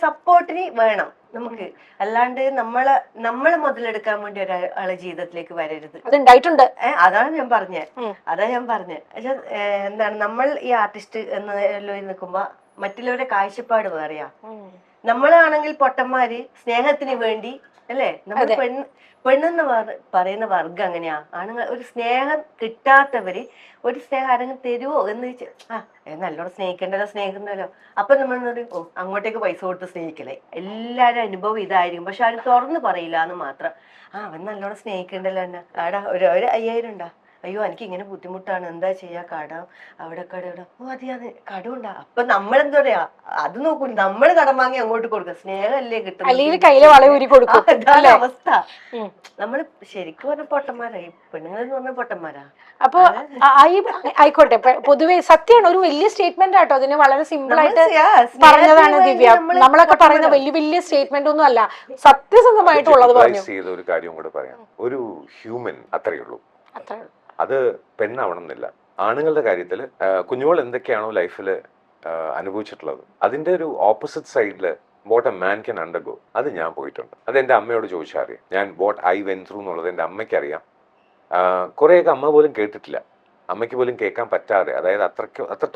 സപ്പോർട്ടിന് വേണം നമുക്ക്. അല്ലാണ്ട് നമ്മളെ മുതലെടുക്കാൻ വേണ്ടി ഒരാളെ ജീവിതത്തിലേക്ക് വരരുത്. അതുണ്ടായിട്ടുണ്ട്. അതാണ് ഞാൻ പറഞ്ഞത്. പക്ഷെ എന്താണ്, നമ്മൾ ഈ ആർട്ടിസ്റ്റ് എന്ന നിൽക്കുമ്പോ മറ്റുള്ളവരുടെ കാഴ്ചപ്പാട് വേറെയാ. നമ്മളാണെങ്കിൽ പൊട്ടന്മാര് സ്നേഹത്തിന് വേണ്ടി അല്ലേ, നമ്മൾ പെണ്ണെന്ന് പറയുന്ന വർഗം അങ്ങനെയാ. ആണുങ്ങൾ ഒരു സ്നേഹം കിട്ടാത്തവര് ഒരു സ്നേഹം ആരെങ്കിലും തരുവോ എന്ന് നല്ലോണം സ്നേഹിക്കണ്ടല്ലോ. അപ്പൊ നമ്മൾ പറയും, അങ്ങോട്ടേക്ക് പൈസ കൊടുത്ത് സ്നേഹിക്കലേ. എല്ലാരും അനുഭവം ഇതായിരിക്കും, പക്ഷെ ആരും തുറന്ന് പറയില്ല എന്ന് മാത്രം. അവൻ നല്ലോണം സ്നേഹിക്കണ്ടല്ലോ എന്നെ, ആടാ ഒരു 5000 ഉണ്ടാ, അയ്യോ എനിക്ക് ഇങ്ങനെ ബുദ്ധിമുട്ടാണ്, എന്താ ചെയ്യാ, കടം അവിടെ അതിയാന്ന് കടമുണ്ടാ. അപ്പൊ നമ്മളെന്താ പറയാ, അത് നോക്കൂ, നമ്മള് കടം വാങ്ങി അങ്ങോട്ട് കൊടുക്കുക, സ്നേഹമല്ലേ കിട്ടുന്നത്. അതാണ് അവസ്ഥ. നമ്മള് ശരിക്കും പറഞ്ഞ പൊട്ടന്മാരായി, പെണ്ണുങ്ങളെന്ന് പറഞ്ഞ പൊട്ടന്മാരാ. അപ്പൊ ആയിക്കോട്ടെ, പൊതുവെ സത്യമാണ്, ഒരു വലിയ സ്റ്റേറ്റ്മെന്റ് ആട്ടോ. അതിന് വളരെ സിമ്പിൾ ആയിട്ട് പറഞ്ഞതാണ് ദിവ്യ. നമ്മളൊക്കെ പറയുന്ന വലിയ സ്റ്റേറ്റ്മെന്റ് ഒന്നും അല്ല, സത്യസന്ധമായിട്ടുള്ളത് പറഞ്ഞു. ഒരു കാര്യം കൂടെ പറയാം. ഒരു ഹ്യൂമൻ അത്രയേ ഉള്ളൂ. അത് പെണ്ണാവണം എന്നില്ല. ആണുങ്ങളുടെ കാര്യത്തിൽ കുഞ്ഞുങ്ങൾ എന്തൊക്കെയാണോ ലൈഫിൽ അനുഭവിച്ചിട്ടുള്ളത്, അതിന്റെ ഒരു ഓപ്പോസിറ്റ് സൈഡില് what a man can undergo, അത് ഞാൻ പോയിട്ടുണ്ട്. അത് എൻ്റെ അമ്മയോട് ചോദിച്ചാൽ അറിയാം. ഞാൻ വാട്ട് ഐ വെന്റ് ത്രൂ എന്നുള്ളത് എൻ്റെ അമ്മയ്ക്ക് അറിയാം. കുറേയൊക്കെ അമ്മ പോലും കേട്ടിട്ടില്ല, അമ്മയ്ക്ക് പോലും കേൾക്കാൻ പറ്റാതെ. അതായത് അത്ര